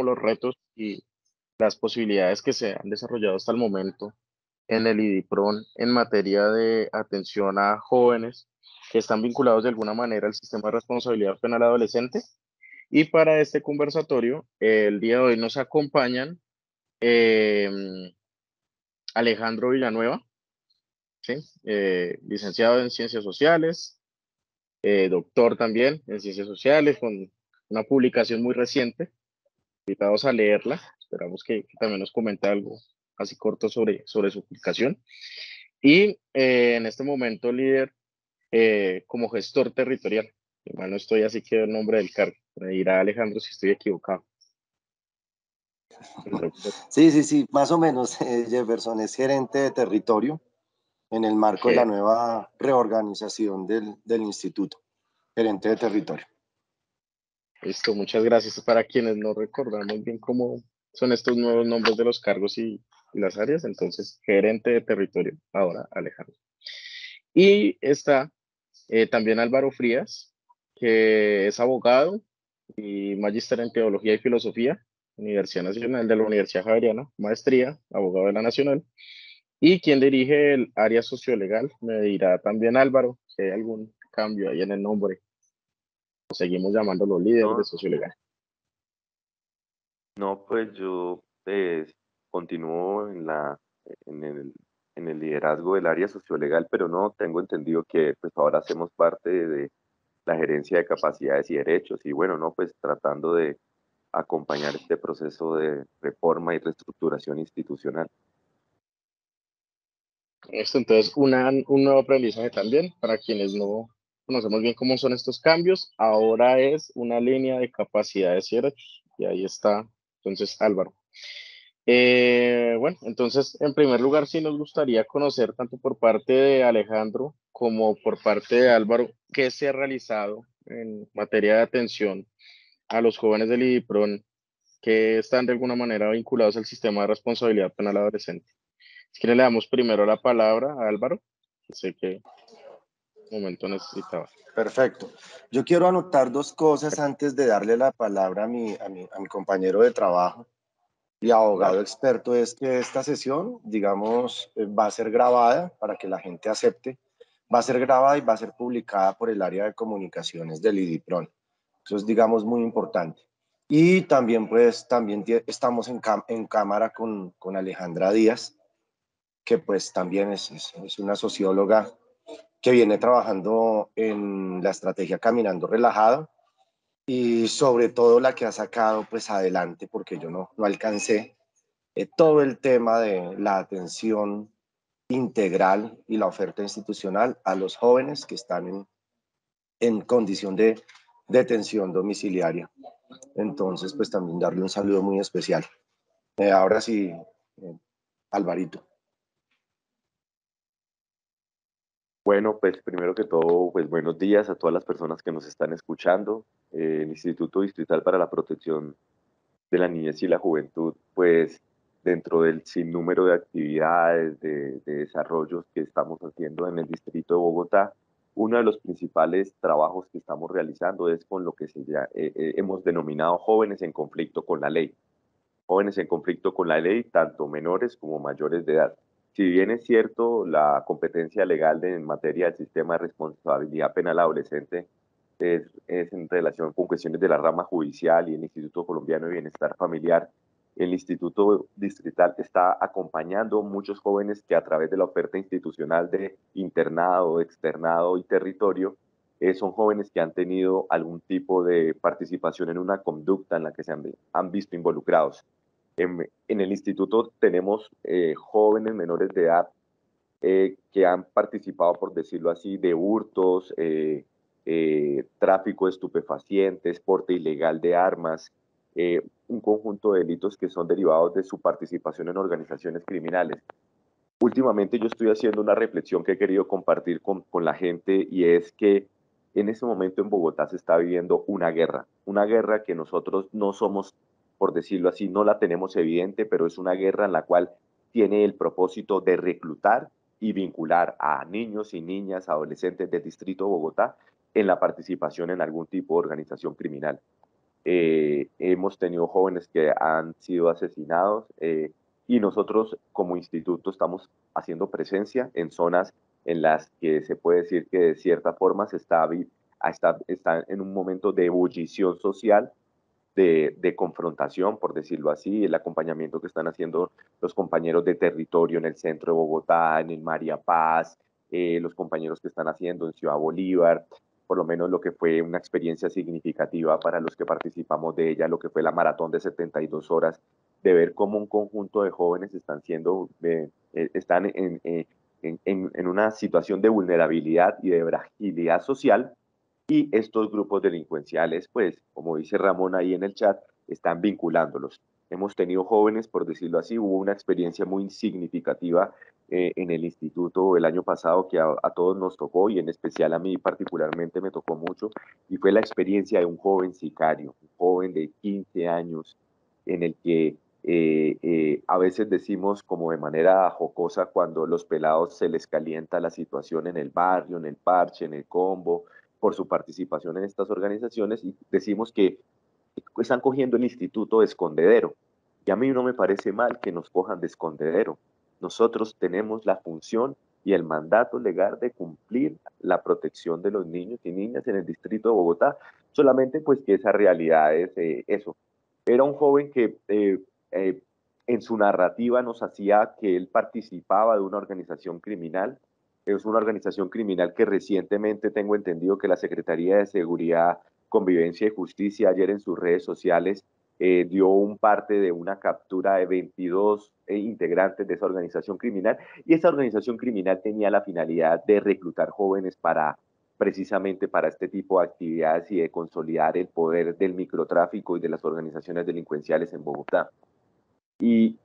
los retos y las posibilidades que se han desarrollado hasta el momento en el IDIPRON en materia de atención a jóvenes que están vinculados de alguna manera al sistema de responsabilidad penal adolescente. Y para este conversatorio, el día de hoy nos acompañan eh, Alejandro Villanueva, ¿sí? Licenciado en Ciencias Sociales, doctor también en Ciencias Sociales, con una publicación muy reciente. Invitados a leerla. Esperamos que también nos comente algo así corto sobre su publicación. Y en este momento líder como gestor territorial. Igual no estoy así que el nombre del cargo. Me dirá Alejandro si estoy equivocado. El doctor. Sí, más o menos. Jefferson es gerente de territorio en el marco de la nueva reorganización del instituto, gerente de territorio. Listo, muchas gracias. Para quienes no recordamos bien cómo son estos nuevos nombres de los cargos y las áreas, entonces gerente de territorio, ahora Alejandro. Y está también Álvaro Frías, que es abogado y magíster en Teología y Filosofía, Universidad Nacional de la Universidad Javeriana, maestría, abogado de la Nacional, y quien dirige el área sociolegal. Me dirá también Álvaro si hay algún cambio ahí en el nombre. Seguimos llamándolo líder de No, sociolegal. no, pues yo continúo en el liderazgo del área sociolegal, pero no tengo entendido que pues ahora hacemos parte de la gerencia de capacidades y derechos y bueno, no, pues tratando de acompañar este proceso de reforma y reestructuración institucional. Esto entonces un nuevo aprendizaje también para quienes no conocemos bien cómo son estos cambios. Ahora es una línea de capacidades y derechos. Y ahí está entonces Álvaro. Bueno, entonces en primer lugar sí nos gustaría conocer tanto por parte de Alejandro como por parte de Álvaro qué se ha realizado en materia de atención a los jóvenes del IDIPRON que están de alguna manera vinculados al sistema de responsabilidad penal adolescente. Si quiere, le damos primero la palabra a Álvaro, que sé que un momento necesitaba. Perfecto. Yo quiero anotar dos cosas antes de darle la palabra a mi compañero de trabajo y abogado experto. Es que esta sesión, digamos, va a ser grabada para que la gente acepte. Va a ser grabada y va a ser publicada por el área de comunicaciones del IDIPRON. Eso es, digamos, muy importante. Y también, pues, estamos en cámara con Alejandra Díaz, que pues también es una socióloga que viene trabajando en la estrategia Caminando Relajado y sobre todo la que ha sacado pues adelante, porque yo no alcancé, todo el tema de la atención integral y la oferta institucional a los jóvenes que están en condición de detención domiciliaria. Entonces, pues también darle un saludo muy especial. Ahora sí, Alvarito. Bueno, pues primero que todo, pues buenos días a todas las personas que nos están escuchando. El Instituto Distrital para la Protección de la Niñez y la Juventud, pues dentro del sinnúmero de actividades, de desarrollos que estamos haciendo en el Distrito de Bogotá, uno de los principales trabajos que estamos realizando es con lo que hemos denominado jóvenes en conflicto con la ley. Jóvenes en conflicto con la ley, tanto menores como mayores de edad. Si bien es cierto, la competencia legal en materia del sistema de responsabilidad penal adolescente es en relación con cuestiones de la rama judicial y el Instituto Colombiano de Bienestar Familiar, el Instituto Distrital está acompañando muchos jóvenes que a través de la oferta institucional de internado, externado y territorio, son jóvenes que han tenido algún tipo de participación en una conducta en la que han visto involucrados. En el instituto tenemos jóvenes menores de edad que han participado, por decirlo así, de hurtos, tráfico de estupefacientes, porte ilegal de armas, un conjunto de delitos que son derivados de su participación en organizaciones criminales. Últimamente yo estoy haciendo una reflexión que he querido compartir con la gente y es que en este momento en Bogotá se está viviendo una guerra que nosotros no somos, por decirlo así, no la tenemos evidente, pero es una guerra en la cual tiene el propósito de reclutar y vincular a niños y niñas, adolescentes del Distrito de Bogotá en la participación en algún tipo de organización criminal. hemos tenido jóvenes que han sido asesinados y nosotros como instituto estamos haciendo presencia en zonas en las que se puede decir que de cierta forma está en un momento de ebullición social, de confrontación, por decirlo así, el acompañamiento que están haciendo los compañeros de territorio en el centro de Bogotá, en el María Paz, los compañeros que están haciendo en Ciudad Bolívar, por lo menos lo que fue una experiencia significativa para los que participamos de ella, lo que fue la maratón de 72 horas, de ver cómo un conjunto de jóvenes están en una situación de vulnerabilidad y de fragilidad social, y estos grupos delincuenciales, pues, como dice Ramón ahí en el chat, están vinculándolos. Hemos tenido jóvenes, por decirlo así, hubo una experiencia muy significativa en el instituto el año pasado que a todos nos tocó, y en especial a mí particularmente me tocó mucho, y fue la experiencia de un joven sicario, un joven de 15 años, en el que a veces decimos como de manera jocosa cuando los pelados se les calienta la situación en el barrio, en el parche, en el combo, por su participación en estas organizaciones, y decimos que están cogiendo el instituto de escondedero. Y a mí no me parece mal que nos cojan de escondedero. Nosotros tenemos la función y el mandato legal de cumplir la protección de los niños y niñas en el distrito de Bogotá, solamente pues que esa realidad es eso. Era un joven que eh, en su narrativa nos hacía que él participaba de una organización criminal. Es una organización criminal que recientemente tengo entendido que la Secretaría de Seguridad, Convivencia y Justicia ayer en sus redes sociales dio un parte de una captura de 22 integrantes de esa organización criminal, y esa organización criminal tenía la finalidad de reclutar jóvenes precisamente para este tipo de actividades y de consolidar el poder del microtráfico y de las organizaciones delincuenciales en Bogotá. Y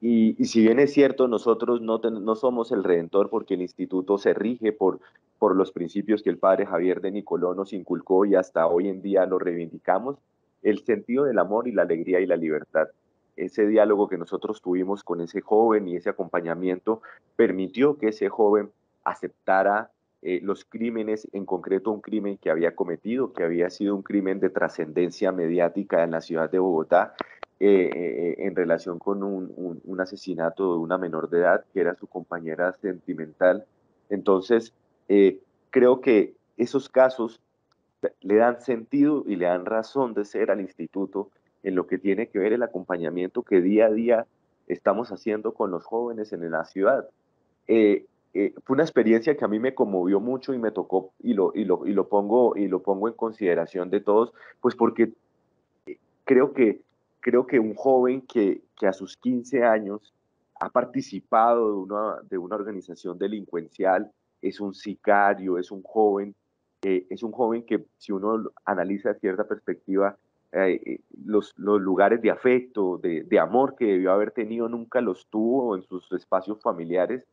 si bien es cierto, nosotros no somos el redentor, porque el instituto se rige por los principios que el padre Javier de Nicoló nos inculcó y hasta hoy en día lo reivindicamos, el sentido del amor y la alegría y la libertad. Ese diálogo que nosotros tuvimos con ese joven y ese acompañamiento permitió que ese joven aceptara los crímenes, en concreto un crimen que había cometido, que había sido un crimen de trascendencia mediática en la ciudad de Bogotá, en relación con un asesinato de una menor de edad que era su compañera sentimental. Entonces, creo que esos casos le dan sentido y le dan razón de ser al instituto en lo que tiene que ver el acompañamiento que día a día estamos haciendo con los jóvenes en la ciudad. Fue una experiencia que a mí me conmovió mucho y me tocó, y lo pongo en consideración de todos, pues porque creo que, creo que un joven que a sus 15 años ha participado de una organización delincuencial, es un sicario, es un joven que, si uno analiza cierta perspectiva, los lugares de afecto, de amor que debió haber tenido, nunca los tuvo en sus espacios familiares,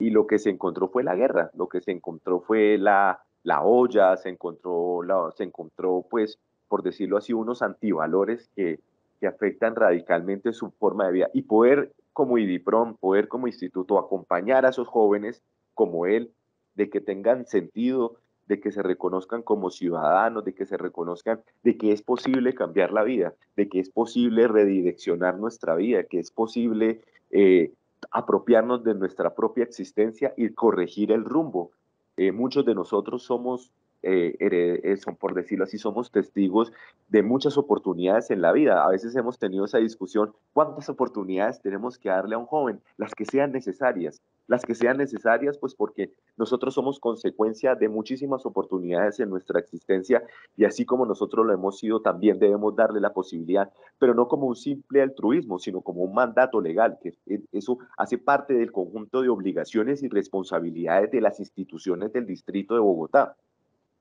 y lo que se encontró fue la guerra, lo que se encontró fue la olla, se encontró, pues, por decirlo así, unos antivalores que afectan radicalmente su forma de vida. Y poder como IDIPROM, poder como instituto acompañar a esos jóvenes como él, de que tengan sentido, de que se reconozcan como ciudadanos, de que se reconozcan de que es posible cambiar la vida, de que es posible redireccionar nuestra vida, que es posible apropiarnos de nuestra propia existencia y corregir el rumbo. Muchos de nosotros son, por decirlo así, somos testigos de muchas oportunidades en la vida. A veces hemos tenido esa discusión: ¿cuántas oportunidades tenemos que darle a un joven? Las que sean necesarias, pues porque nosotros somos consecuencia de muchísimas oportunidades en nuestra existencia, y así como nosotros lo hemos sido, también debemos darle la posibilidad, pero no como un simple altruismo, sino como un mandato legal, que eso hace parte del conjunto de obligaciones y responsabilidades de las instituciones del Distrito de Bogotá.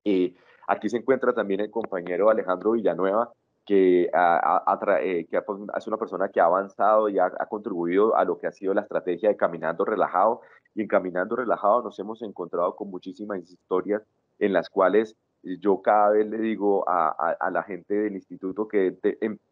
Eh, Aquí se encuentra también el compañero Alejandro Villanueva, que es una persona que ha avanzado y ha contribuido a lo que ha sido la estrategia de Caminando Relajado. Y en Caminando Relajado nos hemos encontrado con muchísimas historias en las cuales yo cada vez le digo a la gente del instituto que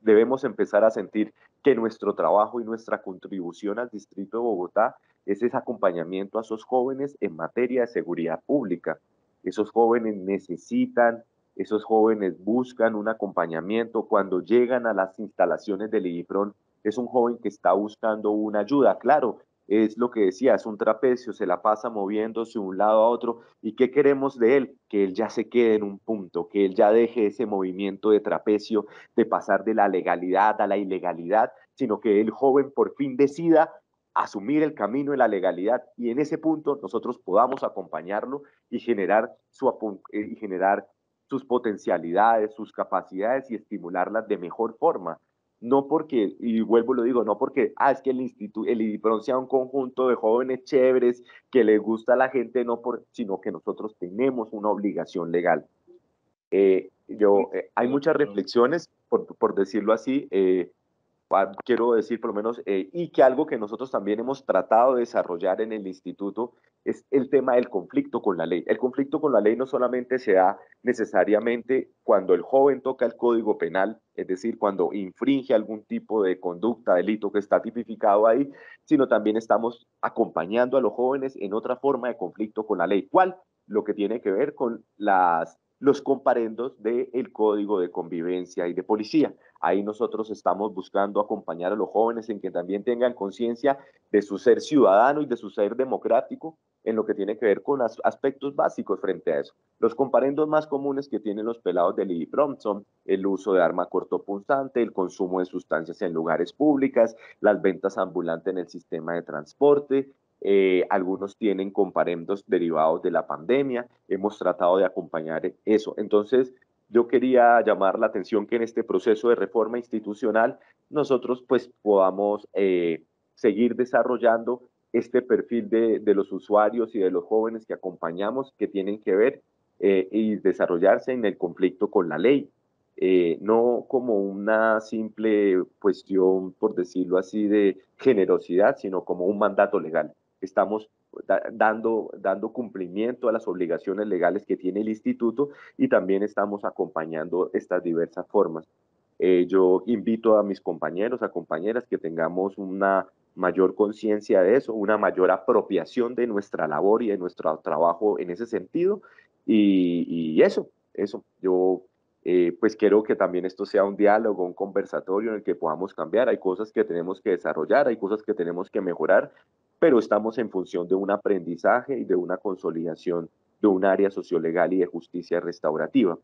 debemos empezar a sentir que nuestro trabajo y nuestra contribución al Distrito de Bogotá es ese acompañamiento a esos jóvenes en materia de seguridad pública. Esos jóvenes necesitan Esos jóvenes buscan un acompañamiento. Cuando llegan a las instalaciones del IDIPRON, es un joven que está buscando una ayuda. Claro, es lo que decía, es un trapecio, se la pasa moviéndose de un lado a otro. ¿Y qué queremos de él? Que él ya se quede en un punto, que él ya deje ese movimiento de trapecio, de pasar de la legalidad a la ilegalidad, sino que el joven por fin decida asumir el camino de la legalidad y en ese punto nosotros podamos acompañarlo y generar sus potencialidades, sus capacidades y estimularlas de mejor forma. No porque, y vuelvo lo digo, no porque, es que el IDIPRON sea un conjunto de jóvenes chéveres que les gusta a la gente, no por, sino que nosotros tenemos una obligación legal. Hay muchas reflexiones, por decirlo así, quiero decir por lo menos, y que algo que nosotros también hemos tratado de desarrollar en el instituto es el tema del conflicto con la ley. El conflicto con la ley no solamente se da necesariamente cuando el joven toca el código penal, es decir, cuando infringe algún tipo de conducta, delito que está tipificado ahí, sino también estamos acompañando a los jóvenes en otra forma de conflicto con la ley. ¿Cuál? Lo que tiene que ver con los comparendos del código de convivencia y de policía. Ahí nosotros estamos buscando acompañar a los jóvenes en que también tengan conciencia de su ser ciudadano y de su ser democrático en lo que tiene que ver con aspectos básicos frente a eso. Los comparendos más comunes que tienen los pelados del IDIPROM son el uso de arma cortopunzante, el consumo de sustancias en lugares públicos, las ventas ambulantes en el sistema de transporte. Algunos tienen comparendos derivados de la pandemia. Hemos tratado de acompañar eso. Entonces, yo quería llamar la atención que en este proceso de reforma institucional nosotros pues podamos seguir desarrollando este perfil de los usuarios y de los jóvenes que acompañamos que tienen que ver y desarrollarse en el conflicto con la ley. No como una simple cuestión, por decirlo así, de generosidad, sino como un mandato legal. Estamos dando cumplimiento a las obligaciones legales que tiene el instituto y también estamos acompañando estas diversas formas. Yo invito a mis compañeros, a compañeras que tengamos una mayor conciencia de eso, una mayor apropiación de nuestra labor y de nuestro trabajo en ese sentido. Y eso. Yo pues quiero que también esto sea un diálogo, un conversatorio en el que podamos cambiar. Hay cosas que tenemos que desarrollar, hay cosas que tenemos que mejorar, pero estamos en función de un aprendizaje y de una consolidación de un área sociolegal y de justicia restaurativa.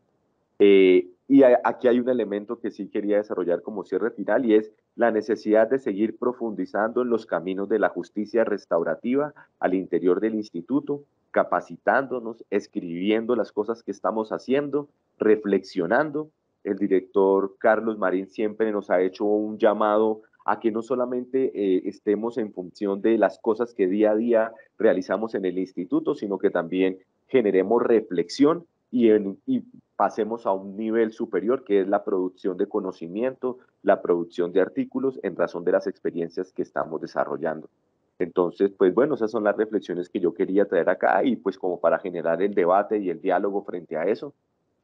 Aquí hay un elemento que sí quería desarrollar como cierre final y es la necesidad de seguir profundizando en los caminos de la justicia restaurativa al interior del instituto, capacitándonos, escribiendo las cosas que estamos haciendo, reflexionando. El director Carlos Marín siempre nos ha hecho un llamado a que no solamente estemos en función de las cosas que día a día realizamos en el instituto, sino que también generemos reflexión y pasemos a un nivel superior, que es la producción de conocimiento, la producción de artículos en razón de las experiencias que estamos desarrollando. Entonces, pues bueno, esas son las reflexiones que yo quería traer acá y pues como para generar el debate y el diálogo frente a eso.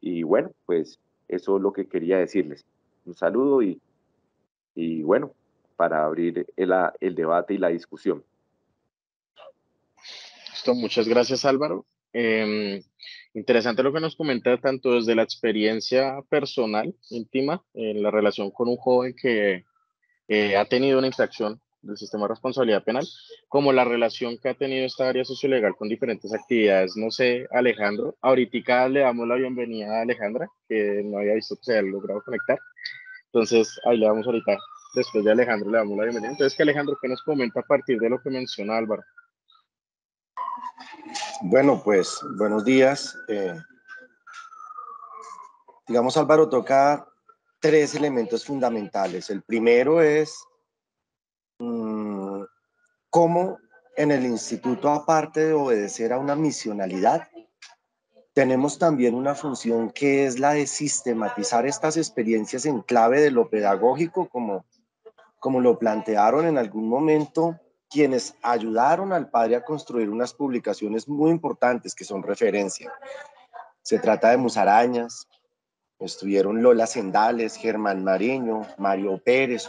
Y bueno, pues eso es lo que quería decirles. Un saludo y bueno, para abrir el debate y la discusión. Listo, muchas gracias, Álvaro. Interesante lo que nos comenta tanto desde la experiencia personal, íntima, en la relación con un joven que ha tenido una infracción del sistema de responsabilidad penal, como la relación que ha tenido esta área sociolegal con diferentes actividades. No sé, Alejandro, ahorita le damos la bienvenida a Alejandra, que no había visto que se había logrado conectar. Entonces, ahí le damos ahorita, después de Alejandro, le damos la bienvenida. Entonces, que Alejandro, ¿qué nos comenta a partir de lo que menciona Álvaro? Bueno, pues buenos días. Digamos, Álvaro toca tres elementos fundamentales. El primero es cómo en el instituto, aparte de obedecer a una misionalidad, tenemos también una función que es la de sistematizar estas experiencias en clave de lo pedagógico, como lo plantearon en algún momento quienes ayudaron al padre a construir unas publicaciones muy importantes que son referencia. Se trata de Musarañas, estuvieron Lola Sendales, Germán Mariño, Mario Pérez,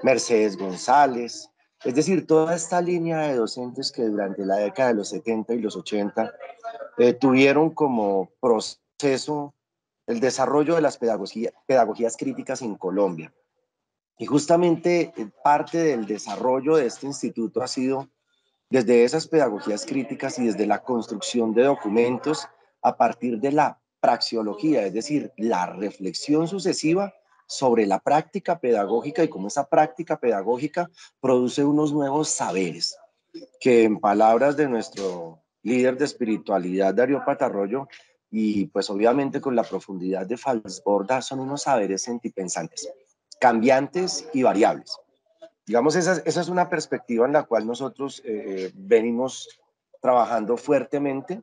Mercedes González, es decir, toda esta línea de docentes que durante la década de los 70 y los 80 tuvieron como proceso el desarrollo de las pedagogías críticas en Colombia. Y justamente parte del desarrollo de este instituto ha sido desde esas pedagogías críticas y desde la construcción de documentos a partir de la praxeología, es decir, la reflexión sucesiva sobre la práctica pedagógica y cómo esa práctica pedagógica produce unos nuevos saberes, que en palabras de nuestro líder de espiritualidad, Darío Patarroyo, y pues obviamente con la profundidad de Falsborda, son unos saberes sentipensantes, cambiantes y variables. Digamos, esa es una perspectiva en la cual nosotros venimos trabajando fuertemente.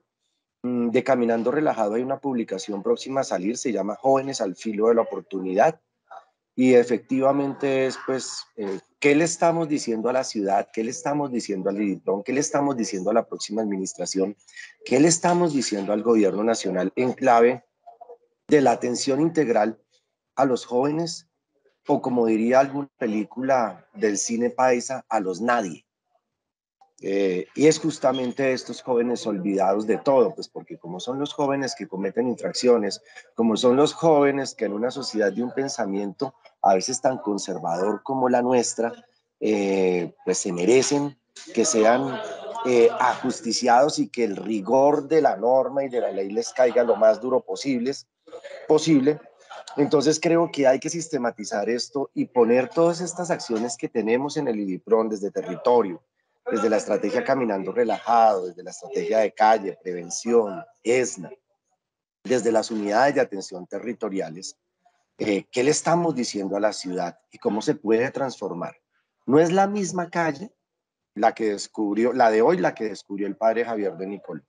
De Caminando Relajado hay una publicación próxima a salir, se llama Jóvenes al Filo de la Oportunidad, y efectivamente es pues, ¿qué le estamos diciendo a la ciudad? ¿Qué le estamos diciendo al IDIPRON? ¿Qué le estamos diciendo a la próxima administración? ¿Qué le estamos diciendo al gobierno nacional en clave de la atención integral a los jóvenes? O como diría alguna película del cine paisa, a los nadie. Y es justamente estos jóvenes olvidados de todo, pues porque como son los jóvenes que cometen infracciones, como son los jóvenes que en una sociedad de un pensamiento a veces tan conservador como la nuestra, pues se merecen que sean ajusticiados y que el rigor de la norma y de la ley les caiga lo más duro posible. Entonces creo que hay que sistematizar esto y poner todas estas acciones que tenemos en el IDIPRON desde territorio, desde la estrategia Caminando Relajado, desde la estrategia de calle, prevención, ESNA, desde las unidades de atención territoriales, ¿qué le estamos diciendo a la ciudad y cómo se puede transformar? No es la misma calle la que descubrió, la de hoy, la que descubrió el padre Javier de Nicolás.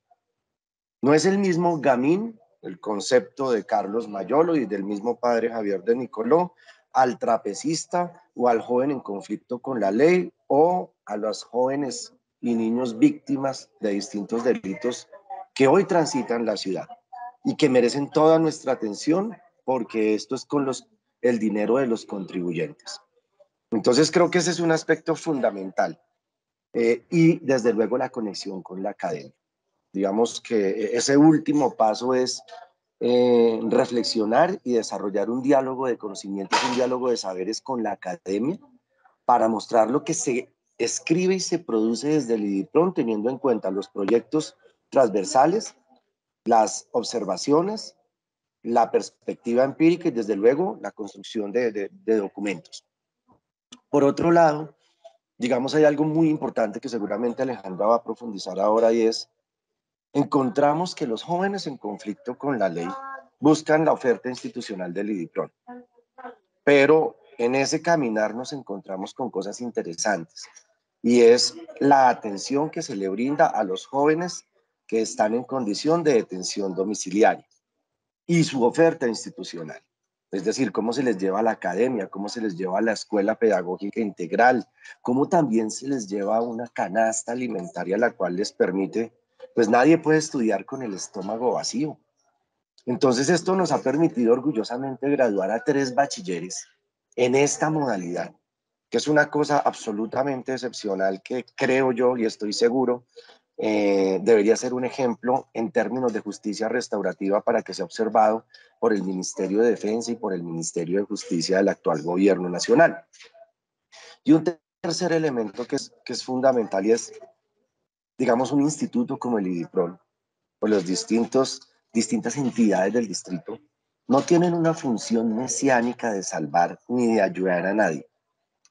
No es el mismo gamín, el concepto de Carlos Mayolo y del mismo padre Javier de Nicoló, al trapecista o al joven en conflicto con la ley o a los jóvenes y niños víctimas de distintos delitos que hoy transitan la ciudad y que merecen toda nuestra atención porque esto es con el dinero de los contribuyentes. Entonces creo que ese es un aspecto fundamental y desde luego la conexión con la academia. Digamos que ese último paso es reflexionar y desarrollar un diálogo de conocimientos, un diálogo de saberes con la academia para mostrar lo que se escribe y se produce desde el IDIPRON, teniendo en cuenta los proyectos transversales, las observaciones, la perspectiva empírica y desde luego la construcción de documentos. Por otro lado, digamos, hay algo muy importante que seguramente Alejandra va a profundizar ahora y es encontramos que los jóvenes en conflicto con la ley buscan la oferta institucional del IDIPRON, pero en ese caminar nos encontramos con cosas interesantes y es la atención que se le brinda a los jóvenes que están en condición de detención domiciliaria y su oferta institucional. Es decir, cómo se les lleva a la academia, cómo se les lleva a la escuela pedagógica integral, cómo también se les lleva a una canasta alimentaria la cual les permite, pues nadie puede estudiar con el estómago vacío. Entonces esto nos ha permitido orgullosamente graduar a 3 bachilleres en esta modalidad, que es una cosa absolutamente excepcional que creo yo y estoy seguro debería ser un ejemplo en términos de justicia restaurativa para que sea observado por el Ministerio de Defensa y por el Ministerio de Justicia del actual gobierno nacional. Y un tercer elemento que es fundamental y es, digamos, un instituto como el IDIPRON o los distintas entidades del distrito no tienen una función mesiánica de salvar ni de ayudar a nadie.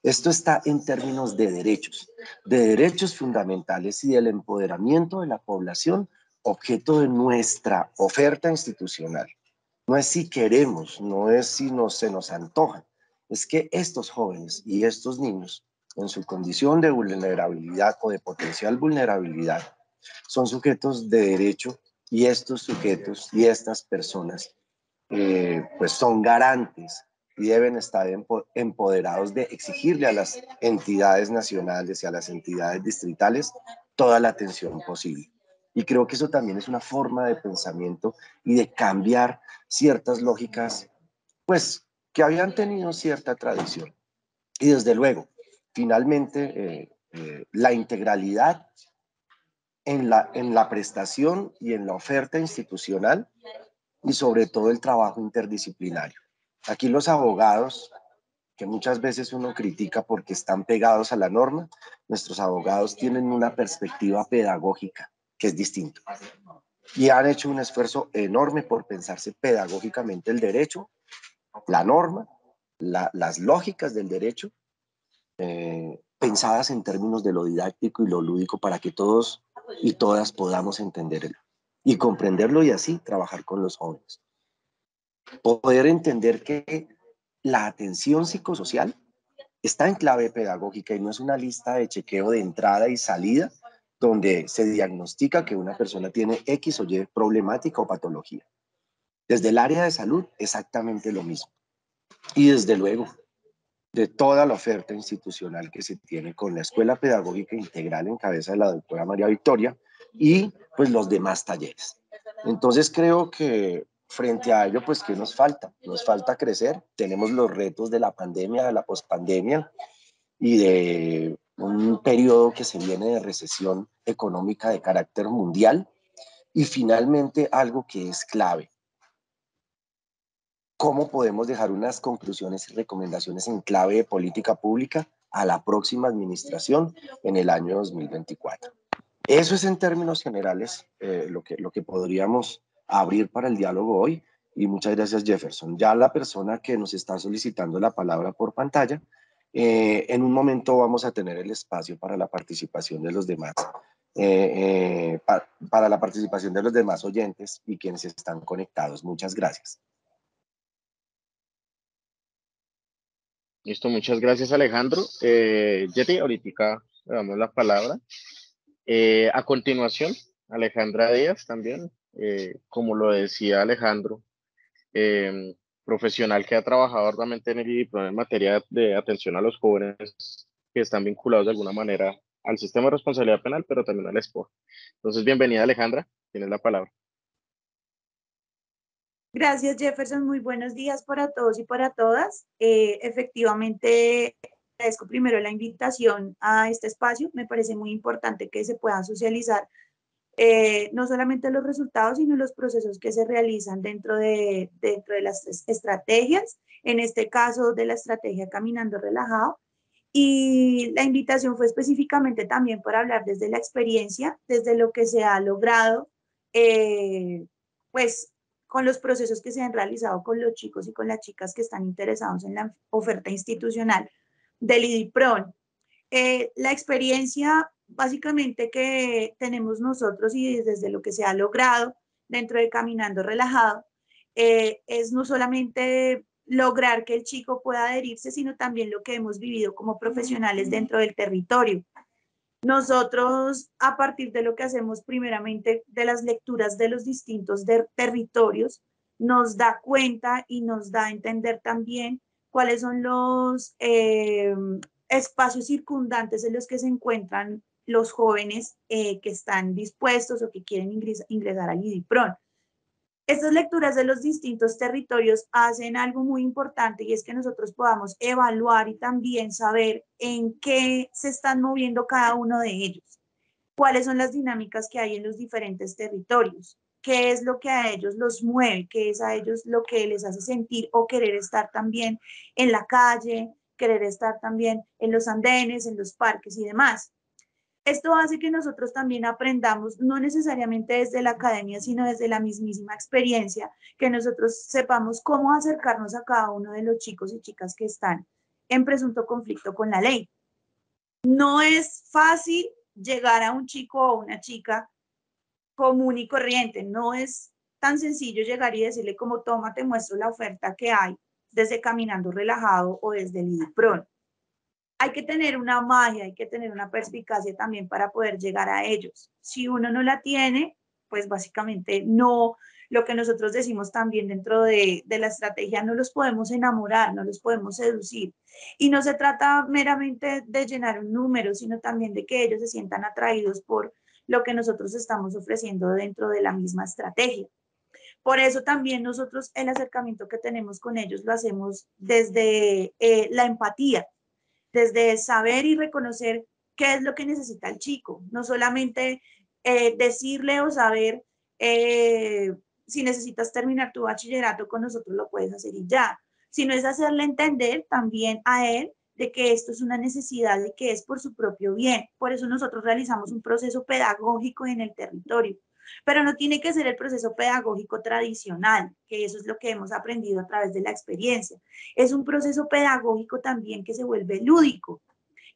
Esto está en términos de derechos fundamentales y del empoderamiento de la población, objeto de nuestra oferta institucional. No es si queremos, no es si se nos antoja, es que estos jóvenes y estos niños, en su condición de vulnerabilidad o de potencial vulnerabilidad, son sujetos de derecho y estos sujetos y estas personas pues son garantes y deben estar empoderados de exigirle a las entidades nacionales y a las entidades distritales toda la atención posible. Y creo que eso también es una forma de pensamiento y de cambiar ciertas lógicas, pues, que habían tenido cierta tradición. Y desde luego, finalmente, la integralidad en la prestación y en la oferta institucional y sobre todo el trabajo interdisciplinario. Aquí los abogados, que muchas veces uno critica porque están pegados a la norma, nuestros abogados tienen una perspectiva pedagógica que es distinta y han hecho un esfuerzo enorme por pensarse pedagógicamente el derecho, la norma, las lógicas del derecho, pensadas en términos de lo didáctico y lo lúdico para que todos y todas podamos entenderlo y comprenderlo y así trabajar con los jóvenes. Poder entender que la atención psicosocial está en clave pedagógica y no es una lista de chequeo de entrada y salida donde se diagnostica que una persona tiene X o Y problemática o patología. Desde el área de salud, exactamente lo mismo. Y desde luego, de toda la oferta institucional que se tiene con la Escuela Pedagógica Integral en cabeza de la doctora María Victoria y pues los demás talleres. Entonces creo que frente a ello, pues ¿qué nos falta? Nos falta crecer, tenemos los retos de la pandemia, de la pospandemia y de un periodo que se viene de recesión económica de carácter mundial y finalmente algo que es clave, cómo podemos dejar unas conclusiones y recomendaciones en clave de política pública a la próxima administración en el año 2024. Eso es en términos generales lo que podríamos abrir para el diálogo hoy y muchas gracias Jefferson. Ya la persona que nos está solicitando la palabra por pantalla, en un momento vamos a tener el espacio para la participación de los demás, para la participación de los demás oyentes y quienes están conectados. Muchas gracias. Listo, muchas gracias Alejandro. Yeti, ahorita le damos la palabra. A continuación, Alejandra Díaz también, como lo decía Alejandro, eh, profesional que ha trabajado arduamente en el IDIPRON en materia de atención a los jóvenes que están vinculados de alguna manera al sistema de responsabilidad penal, pero también al SPOR. Entonces, bienvenida Alejandra, tienes la palabra. Gracias, Jefferson. Muy buenos días para todos y para todas. Efectivamente, agradezco primero la invitación a este espacio. Me parece muy importante que se puedan socializar no solamente los resultados, sino los procesos que se realizan dentro de las estrategias, en este caso de la estrategia Caminando Relajado. Y la invitación fue específicamente también para hablar desde la experiencia, desde lo que se ha logrado, pues con los procesos que se han realizado con los chicos y con las chicas que están interesados en la oferta institucional del IDIPRON. La experiencia básicamente que tenemos nosotros y desde lo que se ha logrado dentro de Caminando Relajado es no solamente lograr que el chico pueda adherirse, sino también lo que hemos vivido como profesionales dentro del territorio. Nosotros, a partir de lo que hacemos primeramente de las lecturas de los distintos territorios, nos da cuenta y nos da a entender también cuáles son los espacios circundantes en los que se encuentran los jóvenes que están dispuestos o que quieren ingresar al IDIPRON. Estas lecturas de los distintos territorios hacen algo muy importante y es que nosotros podamos evaluar y también saber en qué se están moviendo cada uno de ellos, cuáles son las dinámicas que hay en los diferentes territorios, qué es lo que a ellos los mueve, qué es a ellos lo que les hace sentir o querer estar también en la calle, querer estar también en los andenes, en los parques y demás. Esto hace que nosotros también aprendamos, no necesariamente desde la academia, sino desde la mismísima experiencia, que nosotros sepamos cómo acercarnos a cada uno de los chicos y chicas que están en presunto conflicto con la ley. No es fácil llegar a un chico o una chica común y corriente, no es tan sencillo llegar y decirle como toma, te muestro la oferta que hay desde Caminando Relajado o desde el IDIPRON. Hay que tener una magia, hay que tener una perspicacia también para poder llegar a ellos. Si uno no la tiene, pues básicamente no, lo que nosotros decimos también dentro de la estrategia, no los podemos enamorar, no los podemos seducir. Y no se trata meramente de llenar un número, sino también de que ellos se sientan atraídos por lo que nosotros estamos ofreciendo dentro de la misma estrategia. Por eso también nosotros el acercamiento que tenemos con ellos lo hacemos desde la empatía, desde saber y reconocer qué es lo que necesita el chico, no solamente decirle o saber si necesitas terminar tu bachillerato con nosotros lo puedes hacer y ya, sino es hacerle entender también a él de que esto es una necesidad y que es por su propio bien. Por eso nosotros realizamos un proceso pedagógico en el territorio, pero no tiene que ser el proceso pedagógico tradicional, que eso es lo que hemos aprendido a través de la experiencia. Es un proceso pedagógico también que se vuelve lúdico,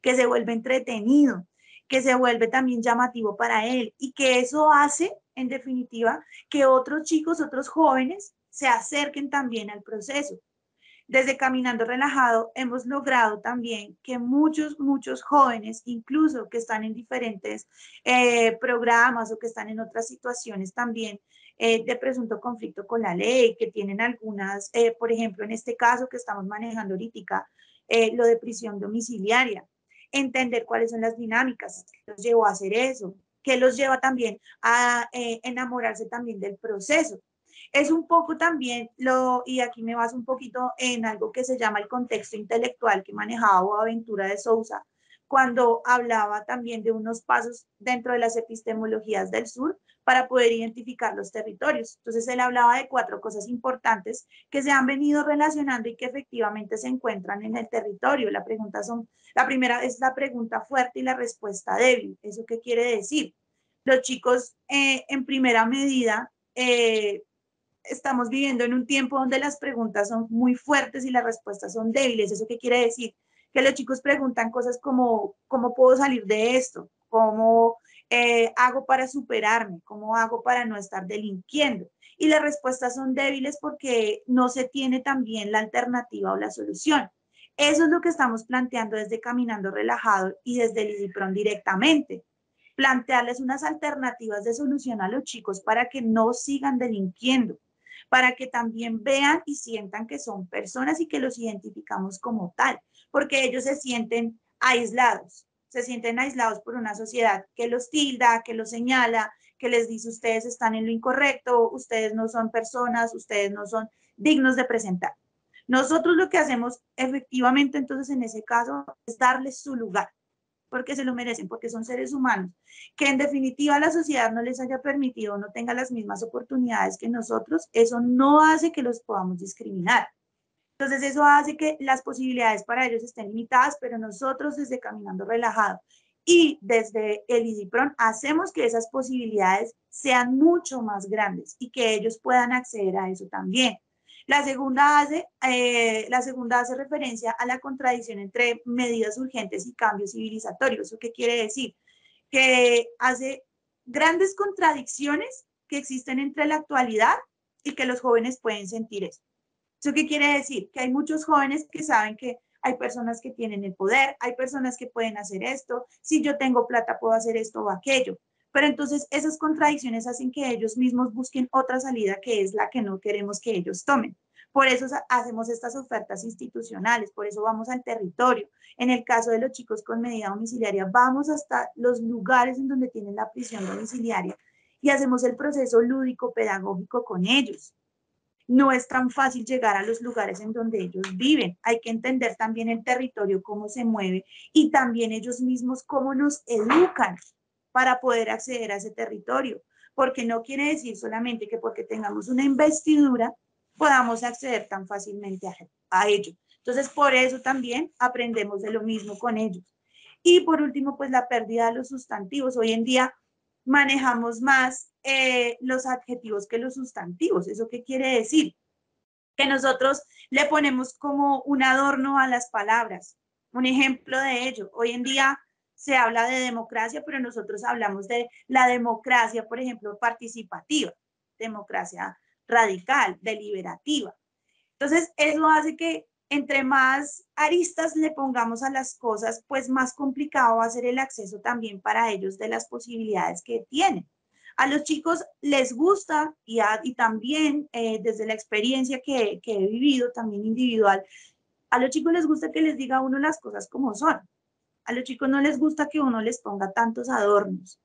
que se vuelve entretenido, que se vuelve también llamativo para él y que eso hace, en definitiva, que otros chicos, otros jóvenes se acerquen también al proceso. Desde Caminando Relajado hemos logrado también que muchos jóvenes, incluso que están en diferentes programas o que están en otras situaciones también de presunto conflicto con la ley, que tienen algunas, por ejemplo, en este caso que estamos manejando ahorita, lo de prisión domiciliaria, entender cuáles son las dinámicas, qué los llevó a hacer eso, qué los lleva también a enamorarse también del proceso. Es un poco también y aquí me baso un poquito en algo que se llama el contexto intelectual que manejaba Boaventura de Sousa, cuando hablaba también de unos pasos dentro de las epistemologías del sur para poder identificar los territorios. Entonces él hablaba de 4 cosas importantes que se han venido relacionando y que efectivamente se encuentran en el territorio. La primera es la pregunta fuerte y la respuesta débil. ¿Eso qué quiere decir? Los chicos en primera medida estamos viviendo en un tiempo donde las preguntas son muy fuertes y las respuestas son débiles. ¿Eso qué quiere decir? Que los chicos preguntan cosas como, ¿cómo puedo salir de esto? ¿Cómo hago para superarme? ¿Cómo hago para no estar delinquiendo? Y las respuestas son débiles porque no se tiene también la alternativa o la solución. Eso es lo que estamos planteando desde Caminando Relajado y desde el IDIPRON directamente. Plantearles unas alternativas de solución a los chicos para que no sigan delinquiendo, para que también vean y sientan que son personas y que los identificamos como tal, porque ellos se sienten aislados por una sociedad que los tilda, que los señala, que les dice ustedes están en lo incorrecto, ustedes no son personas, ustedes no son dignos de presentar. Nosotros lo que hacemos efectivamente entonces en ese caso es darles su lugar, porque se lo merecen, porque son seres humanos, que en definitiva la sociedad no les haya permitido, no tenga las mismas oportunidades que nosotros, eso no hace que los podamos discriminar. Entonces eso hace que las posibilidades para ellos estén limitadas, pero nosotros desde Caminando Relajado y desde el IDIPRON hacemos que esas posibilidades sean mucho más grandes y que ellos puedan acceder a eso también. La segunda hace referencia a la contradicción entre medidas urgentes y cambios civilizatorios. ¿Eso qué quiere decir? Que hace grandes contradicciones que existen entre la actualidad y que los jóvenes pueden sentir eso. ¿Eso qué quiere decir? Que hay muchos jóvenes que saben que hay personas que tienen el poder, hay personas que pueden hacer esto, si yo tengo plata puedo hacer esto o aquello. Pero entonces esas contradicciones hacen que ellos mismos busquen otra salida que es la que no queremos que ellos tomen. Por eso hacemos estas ofertas institucionales, por eso vamos al territorio. En el caso de los chicos con medida domiciliaria, vamos hasta los lugares en donde tienen la prisión domiciliaria y hacemos el proceso lúdico pedagógico con ellos. No es tan fácil llegar a los lugares en donde ellos viven. Hay que entender también el territorio, cómo se mueve y también ellos mismos cómo nos educan para poder acceder a ese territorio. Porque no quiere decir solamente que porque tengamos una investidura podamos acceder tan fácilmente a ello. Entonces, por eso también aprendemos de lo mismo con ellos. Y por último, pues la pérdida de los sustantivos. Hoy en día manejamos más los adjetivos que los sustantivos. ¿Eso qué quiere decir? Que nosotros le ponemos como un adorno a las palabras. Un ejemplo de ello, hoy en día se habla de democracia, pero nosotros hablamos de la democracia, por ejemplo, participativa, democracia radical, deliberativa. Entonces, eso hace que entre más aristas le pongamos a las cosas, pues más complicado va a ser el acceso también para ellos de las posibilidades que tienen. A los chicos les gusta y también desde la experiencia que he vivido, también individual, a los chicos les gusta que les diga a uno las cosas como son. A los chicos no les gusta que uno les ponga tantos adornos.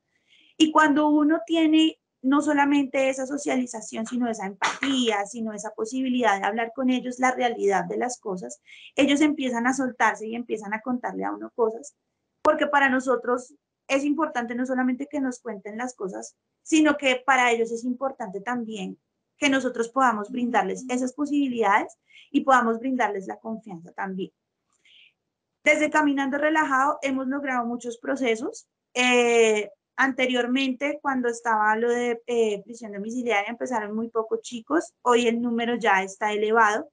Y cuando uno tiene no solamente esa socialización, sino esa empatía, sino esa posibilidad de hablar con ellos la realidad de las cosas, ellos empiezan a soltarse y empiezan a contarle a uno cosas, porque para nosotros es importante no solamente que nos cuenten las cosas, sino que para ellos es importante también que nosotros podamos brindarles esas posibilidades y podamos brindarles la confianza también. Desde Caminando Relajado hemos logrado muchos procesos. Anteriormente, cuando estaba lo de prisión domiciliaria, empezaron muy pocos chicos. Hoy el número ya está elevado.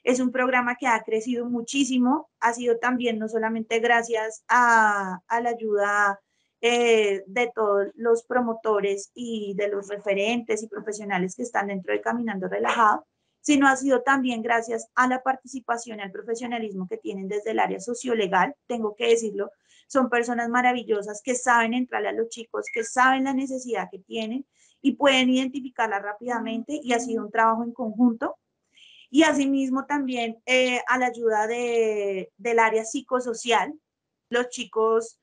Es un programa que ha crecido muchísimo. Ha sido también no solamente gracias a la ayuda de todos los promotores y de los referentes y profesionales que están dentro de Caminando Relajado, sino ha sido también gracias a la participación y al profesionalismo que tienen desde el área sociolegal. Tengo que decirlo, son personas maravillosas que saben entrarle a los chicos, que saben la necesidad que tienen y pueden identificarla rápidamente, y ha sido un trabajo en conjunto. Y asimismo también a la ayuda del área psicosocial. Los chicos,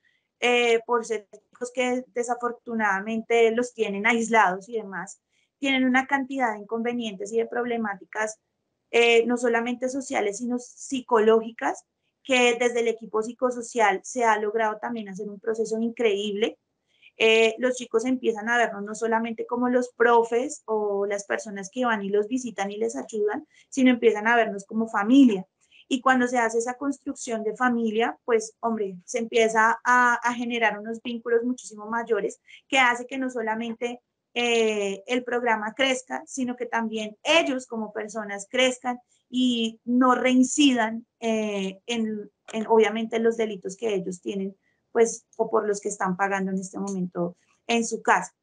por ser chicos que desafortunadamente los tienen aislados y demás, tienen una cantidad de inconvenientes y de problemáticas, no solamente sociales, sino psicológicas, que desde el equipo psicosocial se ha logrado también hacer un proceso increíble. Los chicos empiezan a vernos no solamente como los profes o las personas que van y los visitan y les ayudan, sino empiezan a vernos como familia. Y cuando se hace esa construcción de familia, pues, hombre, se empieza a generar unos vínculos muchísimo mayores, que hace que no solamente el programa crezca, sino que también ellos como personas crezcan y no reincidan obviamente, en los delitos que ellos tienen, pues, o por los que están pagando en este momento en su casa.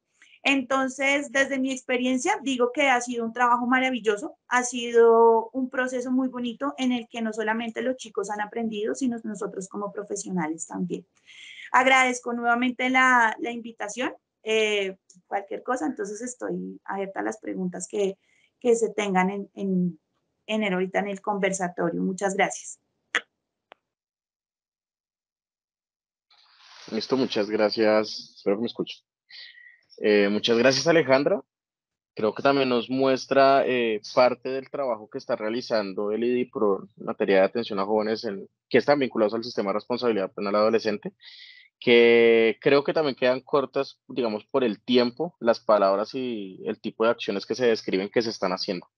Entonces, desde mi experiencia, digo que ha sido un trabajo maravilloso, ha sido un proceso muy bonito en el que no solamente los chicos han aprendido, sino nosotros como profesionales también. Agradezco nuevamente la invitación. Cualquier cosa, entonces estoy abierta a las preguntas que se tengan ahorita en el conversatorio. Muchas gracias. Listo, muchas gracias. Espero que me escuchen. Muchas gracias, Alejandra. Creo que también nos muestra parte del trabajo que está realizando el IDIPRO en materia de atención a jóvenes que están vinculados al sistema de responsabilidad penal adolescente, que creo que también quedan cortas, digamos, por el tiempo, las palabras y el tipo de acciones que se describen que se están haciendo.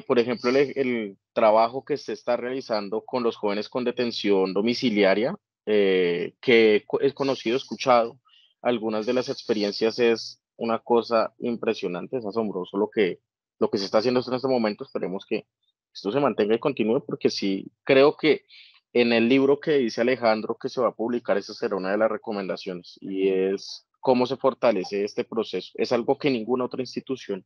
Por ejemplo, el trabajo que se está realizando con los jóvenes con detención domiciliaria, que es conocido, escuchado, algunas de las experiencias, es una cosa impresionante, es asombroso lo que se está haciendo en este momento. Esperemos que esto se mantenga y continúe, porque sí, creo que en el libro que dice Alejandro que se va a publicar, esa será una de las recomendaciones, y es cómo se fortalece este proceso. Es algo que ninguna otra institución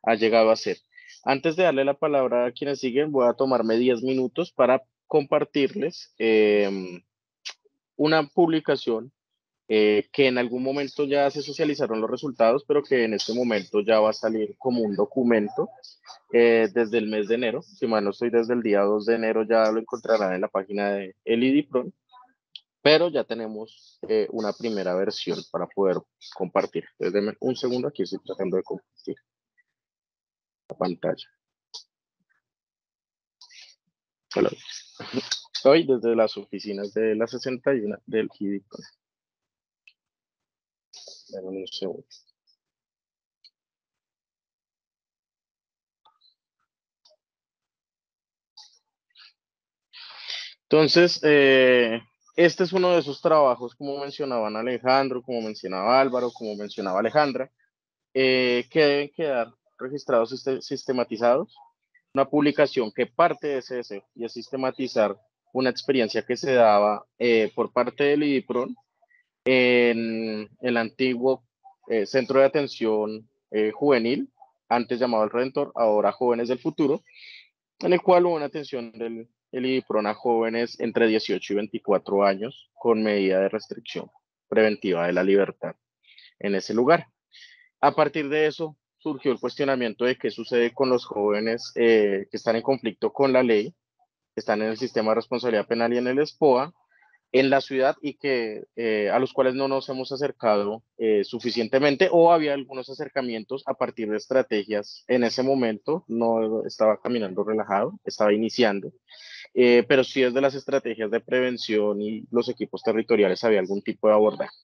ha llegado a hacer. Antes de darle la palabra a quienes siguen, voy a tomarme 10 minutos para compartirles una publicación que en algún momento ya se socializaron los resultados, pero que en este momento ya va a salir como un documento desde el mes de enero. Si mal no estoy, desde el día 2 de enero ya lo encontrarán en la página de el IDIPRON, pero ya tenemos una primera versión para poder compartir. Entonces, denme un segundo, aquí estoy tratando de compartir la pantalla. Hola. Estoy desde las oficinas de la 61 del IDIPRON. Denme un segundo. Entonces, este es uno de esos trabajos, como mencionaban Alejandro, como mencionaba Álvaro, como mencionaba Alejandra, que deben quedar registrados y sistematizados. Una publicación que parte de ese deseo y es sistematizar una experiencia que se daba por parte del IDIPRON en el antiguo Centro de Atención Juvenil, antes llamado El Redentor, ahora Jóvenes del Futuro, en el cual hubo una atención del IDIPRON a jóvenes entre 18 y 24 años con medida de restricción preventiva de la libertad en ese lugar. A partir de eso surgió el cuestionamiento de qué sucede con los jóvenes que están en conflicto con la ley, que están en el sistema de responsabilidad penal y en el SPOA, en la ciudad, y que a los cuales no nos hemos acercado suficientemente, o había algunos acercamientos a partir de estrategias. En ese momento no estaba caminando relajado, estaba iniciando, pero sí desde las estrategias de prevención y los equipos territoriales había algún tipo de abordaje.